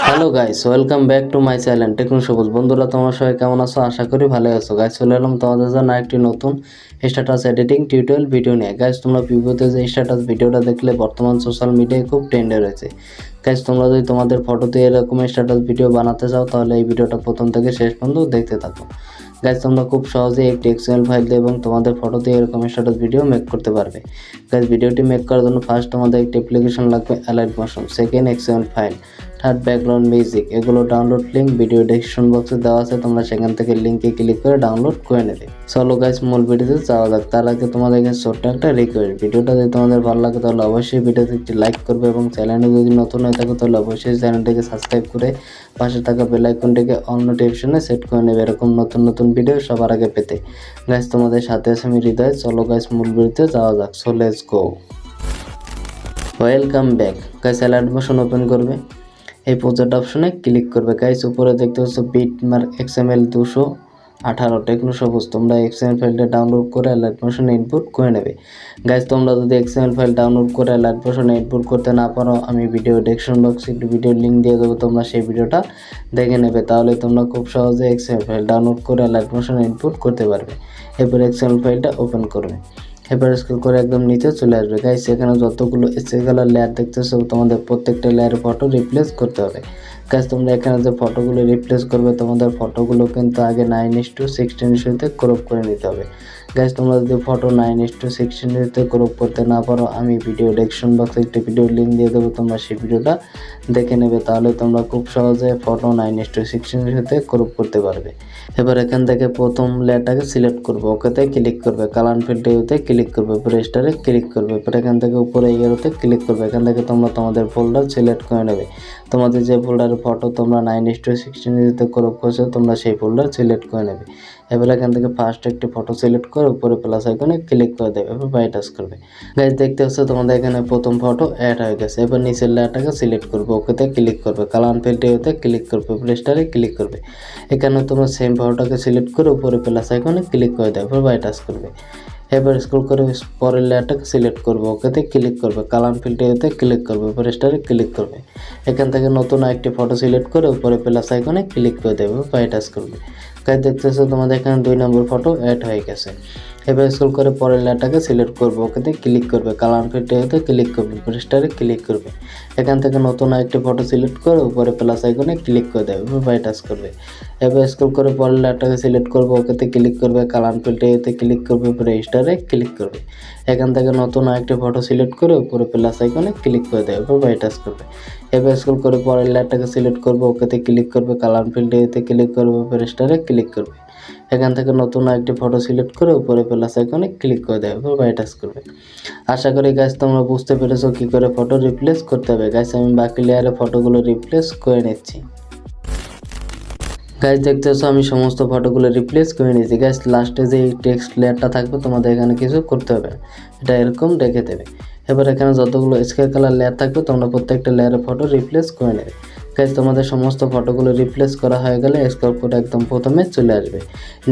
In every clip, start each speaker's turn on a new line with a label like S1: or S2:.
S1: Hello guys, welcome back to my channel techno Sabuj. বন্ধুরা, তোমরা সবাই কেমন আছো? আশা করি ভালো আছো। গাইস, চলে এলাম তোমাদের জন্য একটি নতুন স্ট্যাটাস এডিটিং টিউটোরিয়াল ভিডিও নিয়ে। গাইস, তোমরা প্রিভিউতে যে স্ট্যাটাস ভিডিওটা দেখলে বর্তমান সোশ্যাল মিডিয়ায় খুব ট্রেন্ডে রয়েছে। গাইস, তোমরা যদি তোমাদের ফটোতে এরকম স্ট্যাটাস ভিডিও বানাতে চাও তাহলে এই ভিডিওটা প্রথম থেকে শেষ পর্যন্ত দেখতে থাকো। গাইস, তোমরা খুব সহজেই একটি এক্সএমএল ফাইল দিয়ে এবং তোমাদের ফটোতে এরকম স্ট্যাটাস ভিডিও মেক করতে পারবে। গাইস, ভিডিওটি মেক করার জন্য ফার্স্ট তোমাদের একটি অ্যাপ্লিকেশন লাগবে allied motion, second XML file, third background music. এগুলো ডাউনলোড লিঙ্ক ভিডিও ডেসক্রিপশন বক্সে দেওয়া আছে, তোমরা সেখান থেকে লিঙ্কে ক্লিক করে ডাউনলোড করে নেবে। চলো গাইস, মূল ভিডিওতে যাওয়া যাক। তার আগে তোমাদের কাছে ছোট্ট একটা রিকোয়েস্ট, ভিডিওটা যদি তোমাদের ভালো লাগে তাহলে অবশ্যই ভিডিওতে একটি লাইক করবে এবং চ্যানেলে যদি নতুন হয়ে থাকে তাহলে অবশ্যই চ্যানেলটিকে সাবস্ক্রাইব করে পাশে থাকা বেল আইকনটিকে অল নোটিফিকেশনে সেট করে নেবে এরকম নতুন নতুন ভিডিও সবার আগে পেতে। গাইস, তোমাদের সাথে আছে আমি হৃদয়। চলো গাইস, মূল ভিডিওতে যাওয়া যাক। So let's go. Welcome back. Guys, allied motion open করবে, এই প্রজেক্ট অপশনে ক্লিক করবে। গাইস, উপরে দেখতে পাচ্ছ মার্ক XML 218 টেকনো সবুজ। তোমরা এক্সএমএল ফাইলটা ডাউনলোড করে অ্যালাইট মোশনে ইনপুট করে নেবে। গাইস, তোমরা যদি এক্সএমএল ফাইল ডাউনলোড করে অ্যালাইট মোশনে ইনপুট করতে না পারো, আমি ভিডিও ডেসক্রিপশন বক্সে একটু ভিডিওর লিঙ্ক দিয়ে দেবো, তোমরা সেই ভিডিওটা দেখে নেবে। তাহলে তোমরা খুব সহজে এক্সএমএল ফাইল ডাউনলোড করে অ্যালাইট মোশনে ইনপুট করতে পারবে। এরপর এক্সএমএল ফাইলটা ওপেন করবে, এবার স্ক্রল করে একদম নিচে চলে আসবে। গাইস, এখানে যতগুলো স্কেচ কালার লেয়ার দেখতেছো তোমাদের প্রত্যেকটা লেয়ারের ফটো রিপ্লেস করতে হবে। গাইস, তোমরা এখানে যে ফটোগুলো রিপ্লেস করবে তোমাদের ফটোগুলো কিন্তু আগে 9:16 ক্রপ করে নিতে হবে। গাইস, তোমরা যদি ফটো 9:16 ক্রপ করতে না পারো, আমি ভিডিও ডেসক্রিপশন বক্সে একটি ভিডিও লিঙ্ক দিয়ে দেবো, তোমরা সেই ভিডিওটা দেখে নেবে। তাহলে তোমরা খুব সহজে ফটো 9:16 ক্রপ করতে পারবে। এবার এখান থেকে প্রথম লেয়ারটাকে সিলেক্ট করবে, ওকেতে ক্লিক করবে, কালার ফিল্টারতে ক্লিক করবে, ব্রেস্টারে ক্লিক করবে। এবার এখান থেকে উপরে এরোতে ক্লিক করবে। এখান থেকে তোমরা তোমাদের ফোল্ডার সিলেক্ট করে নেবে। তোমাদের যে ফোল্ডারের ফটো তোমরা 9:16 ক্রপ করছো তোমরা সেই ফোল্ডার সিলেক্ট করে নেবে। এবার এখান থেকে ফার্স্ট একটি ফটো সিলেক্ট করে উপরে প্লাস আইকনে ক্লিক করে দেবে, এবার বাই টাচ করবে। গাইস, দেখতে হচ্ছে তোমাদের এখানে প্রথম ফটো অ্যাড হয়ে গেছে। এবার নিচের লেয়ারটাকে সিলেক্ট করবে, ওকেতে ক্লিক করবে, কালার ফিল্টারতে ক্লিক করবে, ব্রেস্টারে ক্লিক করবে। এখানে তোমরা সেম ফটোটাকে সিলেক্ট করে উপরে প্লাস আইকনে ক্লিক করে দেবে, এবার বাই টাচ করবে। এবার স্ক্রল করে পরের লেয়ারটাকে সিলেক্ট করবে, ওকেতে ক্লিক করবে, কালার ফিল্টারতে ক্লিক করবে, ব্রেস্টারে ক্লিক করবে। এখান থেকে নতুন একটি ফটো সিলেক্ট করে উপরে প্লাস আইকনে ক্লিক করে দেবে, বাই টাচ করবে। গাইস, দেখতেছো তোমাদের এখানে 2 নম্বর ফটো অ্যাড হয়ে গেছে। এবার স্ক্রল করে পরের লেয়ারটাকে সিলেক্ট করবে, ওকেতে ক্লিক করবে, কালার ফিল্টারতে ক্লিক করবে, ব্রেস্টারে ক্লিক করবে। এখান থেকে নতুন একটি ফটো সিলেক্ট করে উপরে প্লাস আইকনে ক্লিক করে দেবে, বাই টাচ করবে। এবার স্ক্রল করে পরের লেয়ারটাকে সিলেক্ট করবে, ওকেতে ক্লিক করবে, কালার ফিল্টারতে ক্লিক করবে, ব্রেস্টারে ক্লিক করবে। এখান থেকে নতুন একটি ফটো সিলেক্ট করে উপরে প্লাস আইকনে ক্লিক করে দেবে, বাই টাচ করবে। এবার স্ক্রল করে পরের লেয়ারটাকে সিলেক্ট করবে, ওকেতে ক্লিক করবে, কালার ফিল্টারতে ক্লিক করবে, ব্রেস্টারে ক্লিক করবে। এখান থেকে নতুন একটি ফটো সিলেক্ট করে উপরে প্লাস আইকনে ক্লিক করে দেবে, বাই টাচ করবে। আশা করি গাইস তোমরা বুঝতে পেরেছো কি করে ফটো রিপ্লেস করতে হবে। গাইস, আমি বাকি লেয়ারে ফটোগুলো রিপ্লেস করে নিচ্ছি। গাইস, দেখতে পাচ্ছ আমি সমস্ত ফটোগুলো রিপ্লেস করে নিয়েছি। গাইস, লাস্টে যে টেক্সট লেয়ারটা থাকবে তোমাদের এখানে কিছু করতে হবে না, এটা এরকম রেখে দেবে। এবার এখানে যতগুলো স্কেচ কালার লেয়ার থাকবে তোমরা প্রত্যেকটা লেয়ারে ফটো রিপ্লেস করে নেবে। গাইস, তোমাদের সমস্ত ফটোগুলো রিপ্লেস করা হয়ে গেলে স্ক্রল করে একদম প্রথমে চলে আসবে,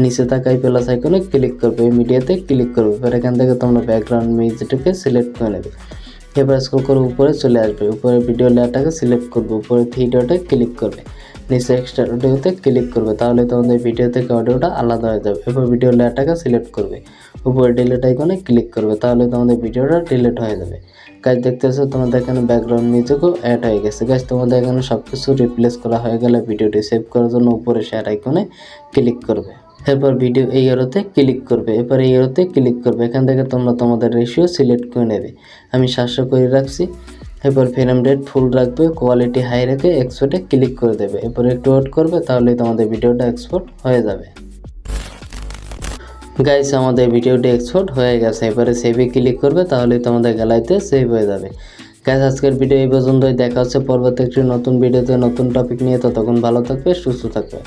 S1: নিচে থাকা এই প্লাস আইকনে ক্লিক করবে, মিডিয়াতে ক্লিক করবে। এবার এখান থেকে তোমরা ব্যাকগ্রাউন্ড মিউজিকটাকে সিলেক্ট করে নেবে। এবার স্ক্রল করে উপরে চলে আসবে, উপরে ভিডিও লেয়ারটাকে সিলেক্ট করবে, উপরে 3 ডটে ক্লিক করবে, নিচে এক্সট্রা অডিওতে ক্লিক করবে। তাহলে তোমাদের ভিডিও থেকে অডিওটা আলাদা হয়ে যাবে। এবার ভিডিও লেয়ারটাকে সিলেক্ট করবে, উপরে ডিলিট আইকনে ক্লিক করবে, তাহলে তোমাদের ভিডিওটা ডিলিট হয়ে যাবে। গাইস, দেখতেছো তোমাদের এখানে ব্যাকগ্রাউন্ড মিউজিকও অ্যাড হয়ে গেছে। গাইস, তোমাদের এখানে সব কিছু রিপ্লেস করা হয়ে গেলে ভিডিওটি সেভ করার জন্য উপরে শেয়ার আইকনে ক্লিক করবে। এরপর ভিডিও এই এরোতে ক্লিক করবে, এরপর এই এরোতে ক্লিক করবে। এখান থেকে তোমরা তোমাদের রেশিও সিলেক্ট করে নেবে, আমি 700 করে রাখছি। এরপর ফ্রেম রেট ফুল রাখবে, কোয়ালিটি হাই রেখে এক্সপোর্টে ক্লিক করে দেবে। এরপর একটু ওয়েট করবে, তাহলে তোমাদের ভিডিওটা এক্সপোর্ট হয়ে যাবে। গাইস, আমাদের ভিডিওটি এক্সপোর্ট হয়ে গেছে। এবারে সেভে ক্লিক করবে, তাহলে তোমাদের গ্যালারিতে সেভ হয়ে যাবে। গাইস, আজকের ভিডিও এই পর্যন্তই। দেখা হচ্ছে পরবর্তী একটি নতুন ভিডিওতে নতুন টপিক নিয়ে। ততক্ষণ ভালো থাকবে, সুস্থ থাকবে।